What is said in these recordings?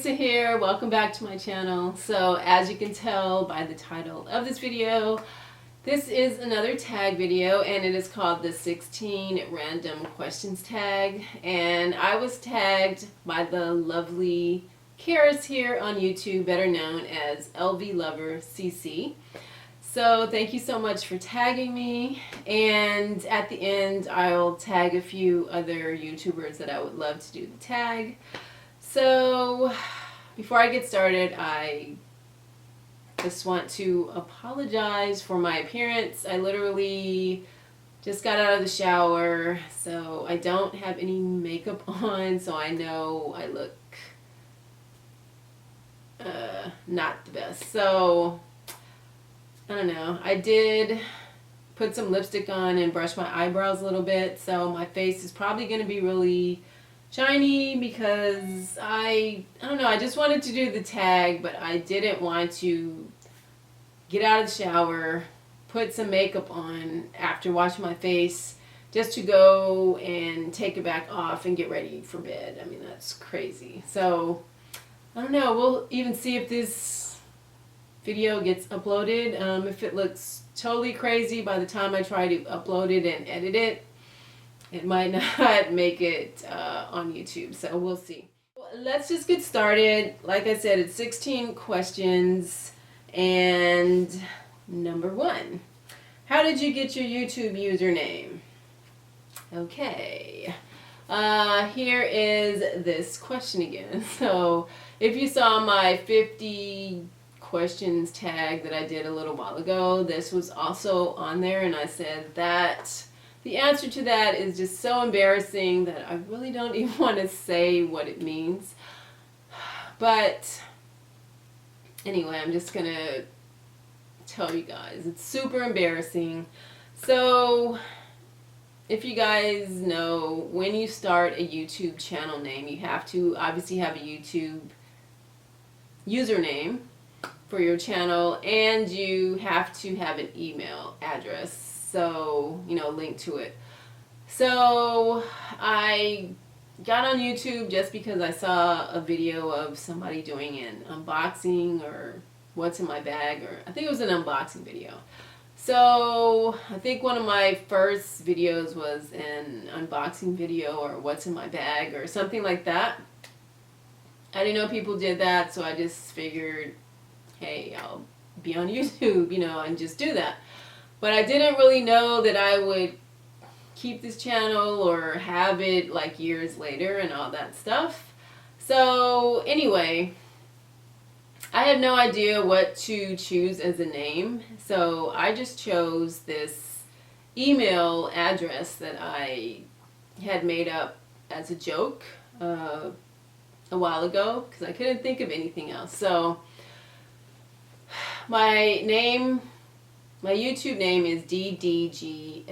Lisa here. Welcome back to my channel. So as you can tell by the title of this video, this is another tag video and it is called the 16 random questions tag, and I was tagged by the lovely Karis here on YouTube, better known as LVLoverCC. So thank you so much for tagging me, and at the end I'll tag a few other YouTubers that I would love to do the tag. So before I get started, I just want to apologize for my appearance. I literally just got out of the shower, so I don't have any makeup on, so I know I look not the best. So I don't know. I did put some lipstick on and brush my eyebrows a little bit, so my face is probably going to be really shiny because I don't know, I just wanted to do the tag, but I didn't want to get out of the shower, put some makeup on after washing my face just to go and take it back off and get ready for bed. I mean, that's crazy. So I don't know, we'll even see if this video gets uploaded. If it looks totally crazy by the time I try to upload it and edit it, it might not make it on YouTube, so we'll see. Let's just get started. Like I said, it's 16 questions, and number 1. How did you get your YouTube username? Okay, here is this question again. So if you saw my 50 questions tag that I did a little while ago, this was also on there, and I said that the answer to that is just so embarrassing that I really don't even want to say what it means. But anyway, I'm just going to tell you guys. It's super embarrassing. So if you guys know, when you start a YouTube channel name, you have to obviously have a YouTube username for your channel, and you have to have an email address. So, you know, link to it. So I got on YouTube just because I saw a video of somebody doing an unboxing or what's in my bag, or I think it was an unboxing video. So I think one of my first videos was an unboxing video or what's in my bag or something like that. I didn't know people did that, so I just figured, hey, I'll be on YouTube, you know, and just do that. But I didn't really know that I would keep this channel or have it like years later and all that stuff. So anyway, I had no idea what to choose as a name. So I just chose this email address that I had made up as a joke a while ago because I couldn't think of anything else. So my YouTube name is DDGLADIVA.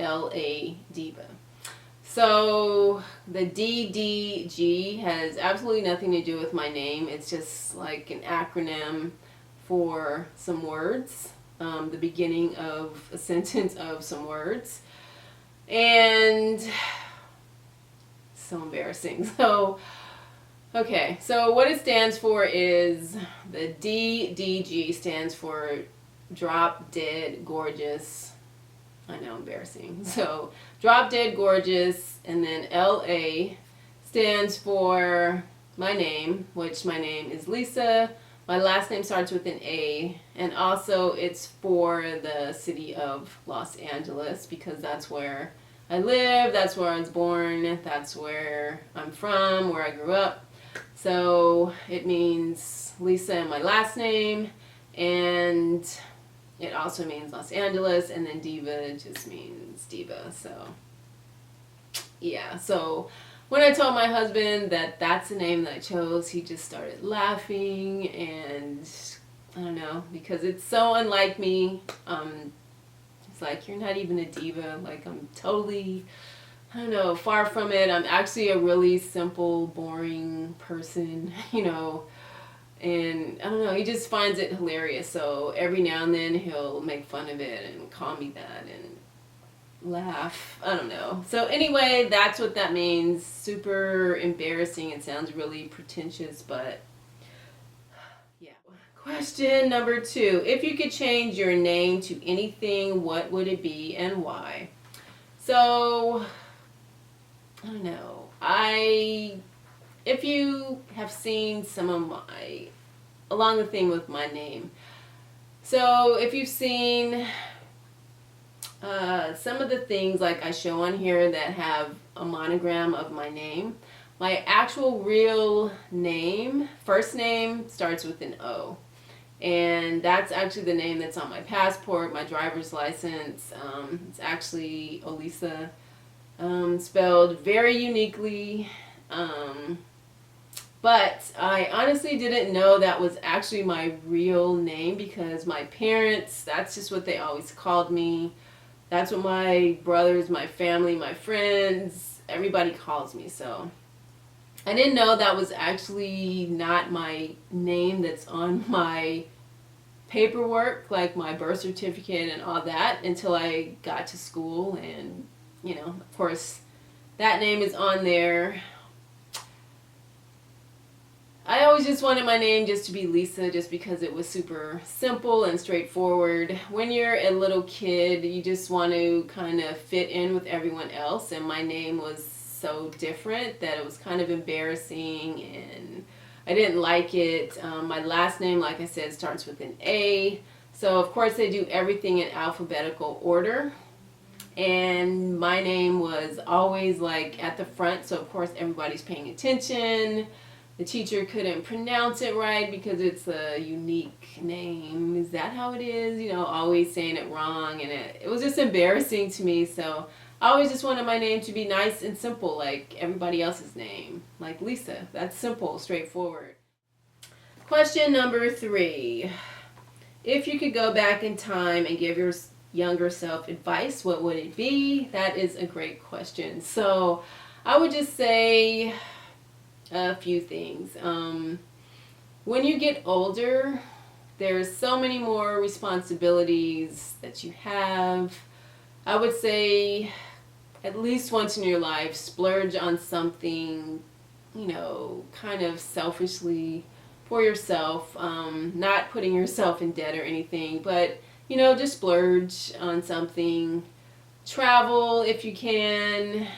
So the DDG has absolutely nothing to do with my name. It's just like an acronym for some words, the beginning of a sentence of some words. And so embarrassing. So okay, so what it stands for is, the DDG stands for Drop Dead Gorgeous. I know, embarrassing. So Drop Dead Gorgeous, and then LA stands for my name, which my name is Lisa. My last name starts with an A, and also it's for the city of Los Angeles because that's where I live, that's where I was born, that's where I'm from, where I grew up. So it means Lisa and my last name, and it also means Los Angeles, and then diva just means diva. So yeah, so when I told my husband that that's the name that I chose, he just started laughing, and I don't know, because it's so unlike me. It's like, you're not even a diva. Like, I'm totally, I don't know, far from it. I'm actually a really simple, boring person, you know. And I don't know, he just finds it hilarious. So every now and then he'll make fun of it and call me that and laugh. I don't know. So anyway, that's what that means. Super embarrassing. It sounds really pretentious, but Question number 2. If you could change your name to anything, what would it be and why? So, I don't know. If you have seen some of my, along the theme with my name. So, if you've seen some of the things like I show on here that have a monogram of my name, my actual real name, first name, starts with an O. And that's actually the name that's on my passport, my driver's license. It's actually Olisa, spelled very uniquely. But I honestly didn't know that was actually my real name because my parents, that's just what they always called me. That's what my brothers, my family, my friends, everybody calls me. So I didn't know that was actually not my name that's on my paperwork, like my birth certificate and all that, until I got to school. And, you know, of course, that name is on there. I always just wanted my name just to be Lisa, just because it was super simple and straightforward. When you're a little kid, you just want to kind of fit in with everyone else, and my name was so different that it was kind of embarrassing and I didn't like it. My last name, like I said, starts with an A, so of course they do everything in alphabetical order, and my name was always like at the front, so of course everybody's paying attention. The teacher couldn't pronounce it right because it's a unique name. Is that how it is? You know, always saying it wrong, and it was just embarrassing to me. So I always just wanted my name to be nice and simple, like everybody else's name, like Lisa. That's simple, straightforward. Question number 3. If you could go back in time and give your younger self advice, what would it be? That is a great question. So I would just say a few things. When you get older, there's so many more responsibilities that you have. I would say at least once in your life, splurge on something, you know, kind of selfishly for yourself, not putting yourself in debt or anything, but, you know, just splurge on something. Travel if you can.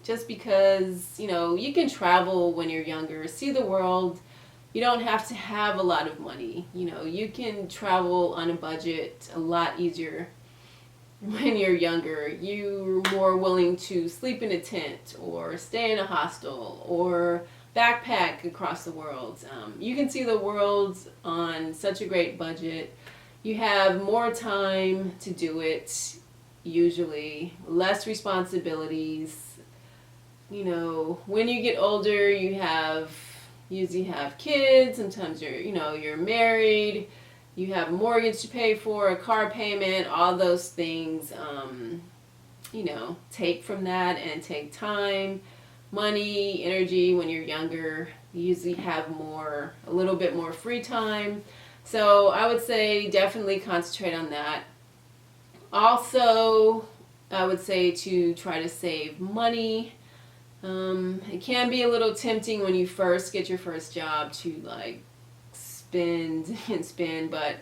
Just because, you know, you can travel when you're younger, see the world. You don't have to have a lot of money. You know, you can travel on a budget a lot easier when you're younger. You're more willing to sleep in a tent or stay in a hostel or backpack across the world. You can see the world on such a great budget. You have more time to do it, usually, less responsibilities. You know, when you get older, you usually have kids. Sometimes you're married. You have a mortgage to pay for, a car payment, all those things. You know, take from that and take time, money, energy. When you're younger, you usually have a little bit more free time. So I would say definitely concentrate on that. Also, I would say to try to save money. It can be a little tempting when you first get your first job to like spend and spend, but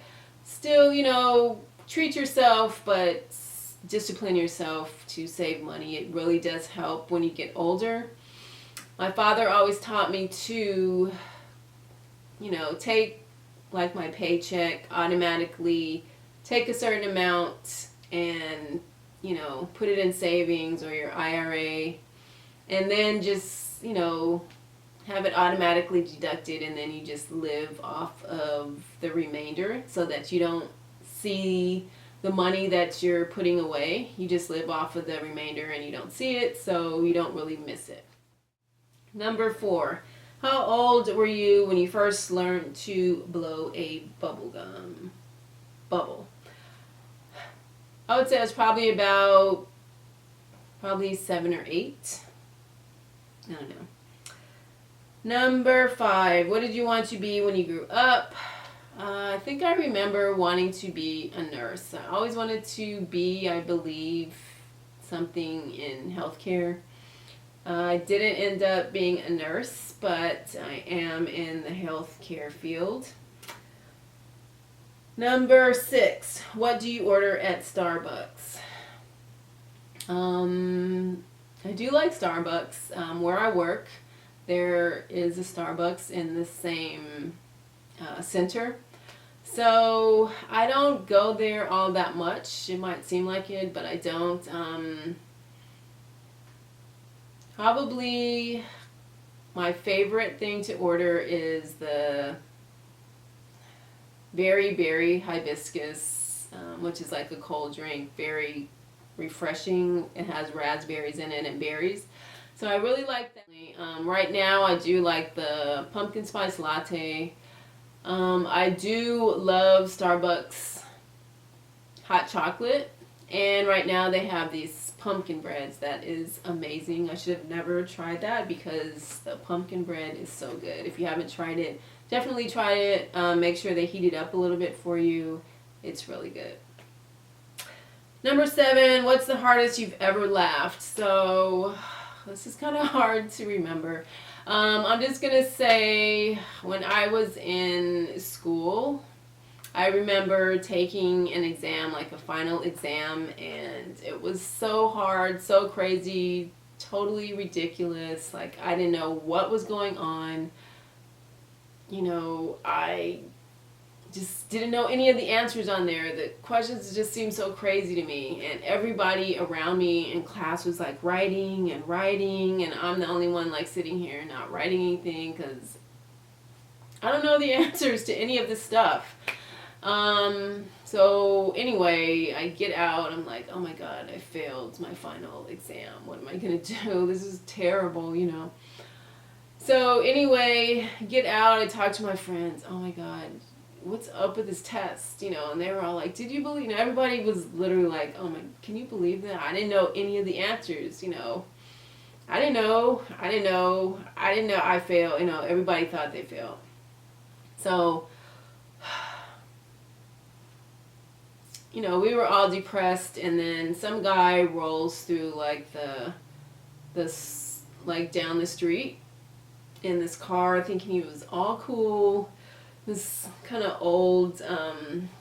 still, you know, treat yourself, but discipline yourself to save money. It really does help when you get older. My father always taught me to, you know, take like my paycheck, automatically take a certain amount and, you know, put it in savings or your IRA. And then just, you know, have it automatically deducted, and then you just live off of the remainder so that you don't see the money that you're putting away. You just live off of the remainder and you don't see it, so you don't really miss it. Number 4. How old were you when you first learned to blow a bubble? I would say I was probably 7 or 8. I don't know. Number 5. What did you want to be when you grew up? I think I remember wanting to be a nurse. I always wanted to be, I believe, something in healthcare. I didn't end up being a nurse, but I am in the healthcare field. Number 6, what do you order at Starbucks? I do like Starbucks. Where I work, there is a Starbucks in the same center. So I don't go there all that much. It might seem like it, but I don't. Probably my favorite thing to order is the very berry hibiscus, which is like a cold drink, very refreshing. It has raspberries in it and berries. So I really like that. Right now I do like the pumpkin spice latte. I do love Starbucks hot chocolate, and right now they have these pumpkin breads that is amazing. I should have never tried that because the pumpkin bread is so good. If you haven't tried it, definitely try it. Make sure they heat it up a little bit for you. It's really good. Number 7, what's the hardest you've ever laughed? So this is kind of hard to remember. I'm just going to say when I was in school, I remember taking an exam, like a final exam, and it was so hard, so crazy, totally ridiculous. Like, I didn't know what was going on. You know, I just didn't know any of the answers on there. The questions just seemed so crazy to me, and everybody around me in class was like writing, and I'm the only one like sitting here not writing anything because I don't know the answers to any of this stuff. So anyway, I get out, I'm like, oh my god, I failed my final exam. What am I gonna do? This is terrible, you know. So anyway, get out, I talk to my friends, oh my god, what's up with this test, you know, and they were all like, did you believe, you know, everybody was literally like, oh my, can you believe that? I didn't know any of the answers, you know. I didn't know, I failed, you know, everybody thought they failed. So, you know, we were all depressed, and then some guy rolls through like like down the street in this car thinking he was all cool. This kind of old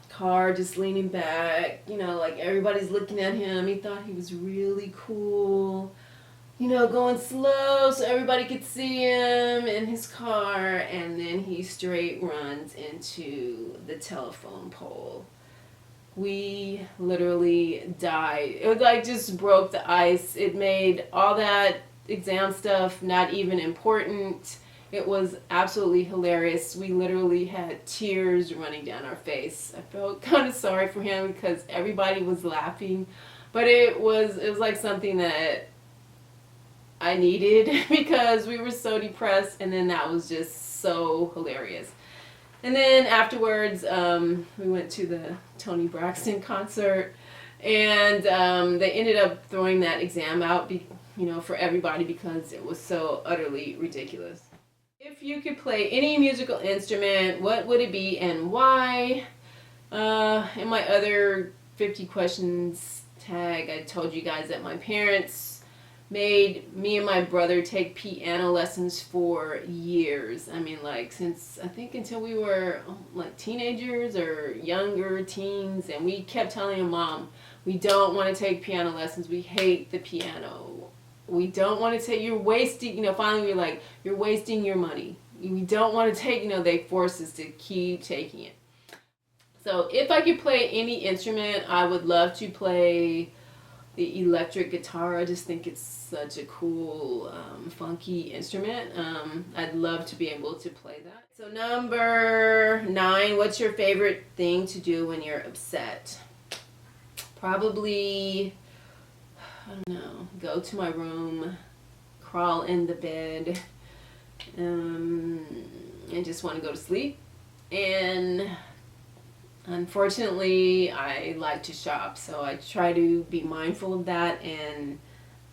car, just leaning back, you know, like everybody's looking at him. He thought he was really cool, you know, going slow so everybody could see him in his car, and then he straight runs into the telephone pole. We literally died. It was like just broke the ice. It made all that exam stuff not even important. It was absolutely hilarious. We literally had tears running down our face. I felt kind of sorry for him because everybody was laughing, but it was like something that I needed because we were so depressed, and then that was just so hilarious. And then afterwards, we went to the Toni Braxton concert, and they ended up throwing that exam out, you know, for everybody because it was so utterly ridiculous. If you could play any musical instrument, what would it be and why? In my other 50 questions tag, I told you guys that my parents made me and my brother take piano lessons for years. I mean, like, since I think until we were like teenagers or younger teens, and we kept telling him, Mom, we don't want to take piano lessons. We hate the piano. We don't want to take, you're wasting, you know, finally we were like, you're wasting your money. We don't want to take, you know, they forced us to keep taking it. So if I could play any instrument, I would love to play the electric guitar. I just think it's such a cool, funky instrument. I'd love to be able to play that. So number 9, what's your favorite thing to do when you're upset? Probably, I don't know, go to my room, crawl in the bed, and just want to go to sleep. And unfortunately, I like to shop, so I try to be mindful of that and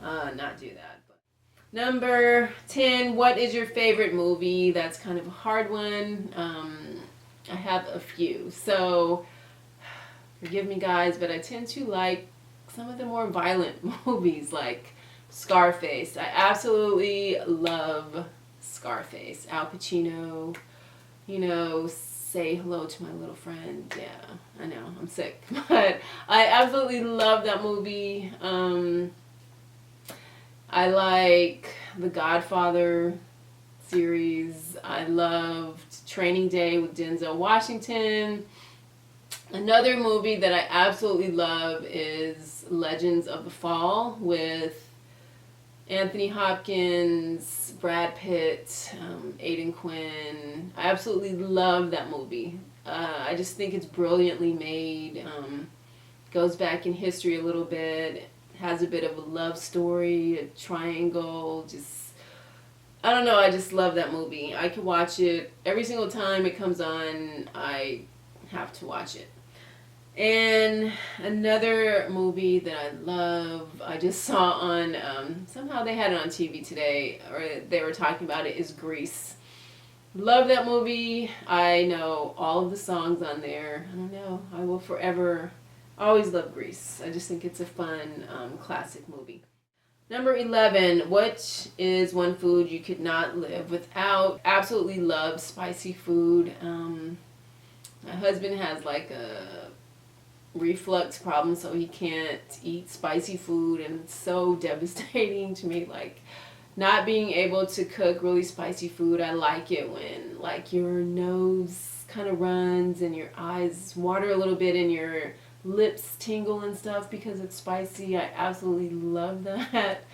not do that. But number 10, what is your favorite movie? That's kind of a hard one. I have a few, so forgive me guys, but I tend to like some of the more violent movies, like Scarface. I absolutely love Scarface. Al Pacino, you know, say hello to my little friend. Yeah, I know, I'm sick. But I absolutely love that movie. I like The Godfather series. I loved Training Day with Denzel Washington. Another movie that I absolutely love is Legends of the Fall with Anthony Hopkins, Brad Pitt, Aidan Quinn. I absolutely love that movie. I just think it's brilliantly made. Goes back in history a little bit. Has a bit of a love story, a triangle. Just, I don't know. I just love that movie. I could watch it every single time it comes on. I have to watch it. And another movie that I love, I just saw on, somehow they had it on TV today, or they were talking about it, is Grease. Love that movie. I know all of the songs on there. I don't know. I will forever, always love Grease. I just think it's a fun, classic movie. Number 11, what is one food you could not live without? Absolutely love spicy food. My husband has like a reflux problem, so he can't eat spicy food, and it's so devastating to me, like not being able to cook really spicy food. I like it when like your nose kind of runs and your eyes water a little bit and your lips tingle and stuff because it's spicy. I absolutely love that.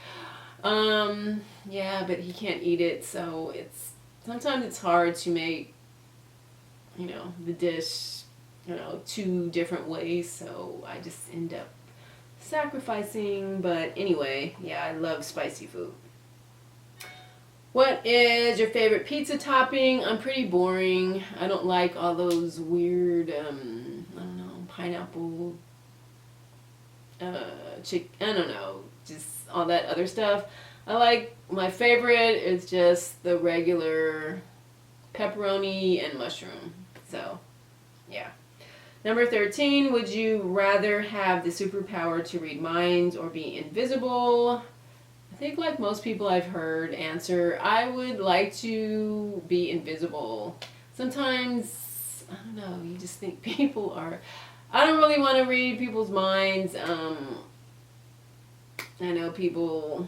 Yeah, but he can't eat it, so sometimes it's hard to make, you know, the dish, you know, 2 different ways, so I just end up sacrificing. But anyway, yeah, I love spicy food. What is your favorite pizza topping? I'm pretty boring. I don't like all those weird, I don't know, pineapple, I don't know, just all that other stuff. I like, my favorite is just the regular pepperoni and mushroom. So, yeah. Number 13, would you rather have the superpower to read minds or be invisible? I think like most people I've heard answer, I would like to be invisible. Sometimes, I don't know, you just think people are, I don't really want to read people's minds. I know people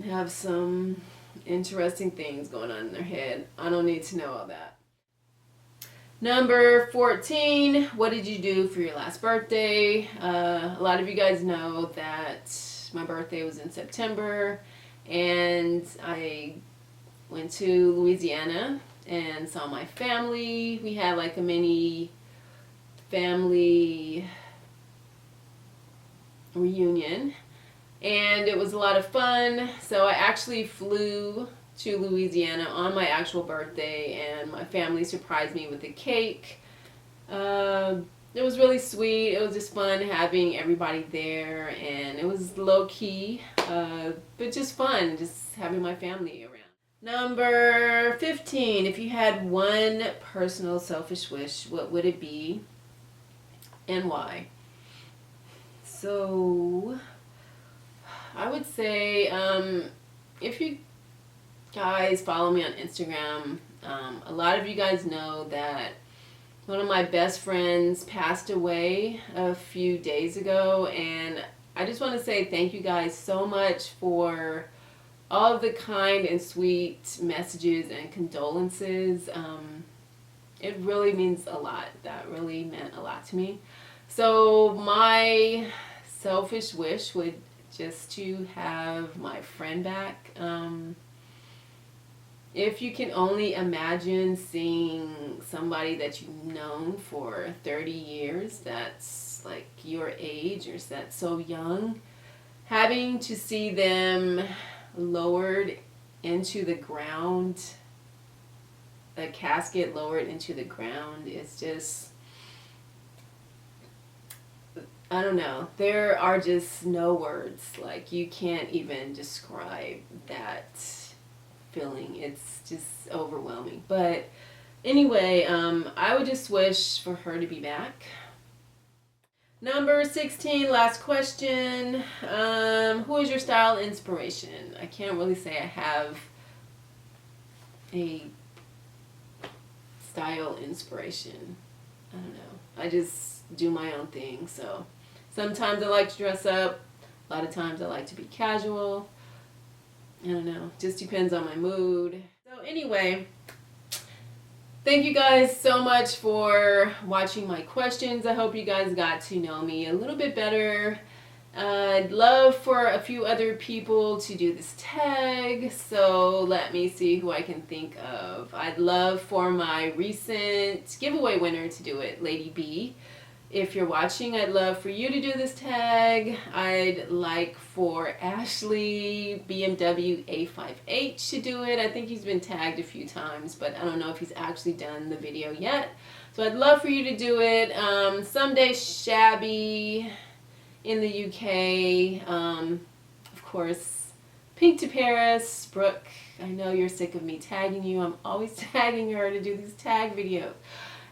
have some interesting things going on in their head. I don't need to know all that. Number 14, what did you do for your last birthday? A lot of you guys know that my birthday was in September, and I went to Louisiana and saw my family. We had like a mini family reunion, and it was a lot of fun. So I actually flew to Louisiana on my actual birthday, and my family surprised me with a cake. It was really sweet. It was just fun having everybody there, and it was low-key, but just fun, just having my family around. Number 15, if you had one personal selfish wish, what would it be and why? So I would say, if you guys follow me on Instagram, a lot of you guys know that one of my best friends passed away a few days ago, and I just want to say thank you guys so much for all of the kind and sweet messages and condolences. It really means a lot. That really meant a lot to me. So my selfish wish would just to have my friend back. If you can only imagine seeing somebody that you've known for 30 years, that's like your age, or that's so young, having to see them lowered into the ground, a casket lowered into the ground, is just, I don't know. There are just no words. Like, you can't even describe that feeling. It's just overwhelming. But anyway, I would just wish for her to be back. Number 16, last question. Who is your style inspiration? I can't really say I have a style inspiration. I don't know. I just do my own thing. So sometimes I like to dress up. A lot of times I like to be casual. I don't know. Just depends on my mood. So anyway, thank you guys so much for watching my questions. I hope you guys got to know me a little bit better. I'd love for a few other people to do this tag, so let me see who I can think of. I'd love for my recent giveaway winner to do it, Lady B. If you're watching, I'd love for you to do this tag. I'd like for Ashley BMW A5H to do it. I think he's been tagged a few times, but I don't know if he's actually done the video yet. So I'd love for you to do it. Someday Shabby in the UK. Of course, Pink2Paris, Brooke. I know you're sick of me tagging you. I'm always tagging her to do these tag videos.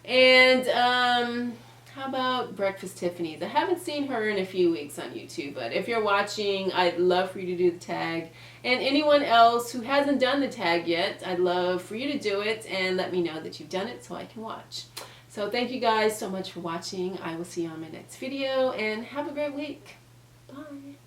And how about Breakfast Tiffany's? I haven't seen her in a few weeks on YouTube, but if you're watching, I'd love for you to do the tag. And anyone else who hasn't done the tag yet, I'd love for you to do it and let me know that you've done it so I can watch. So thank you guys so much for watching. I will see you on my next video, and have a great week. Bye.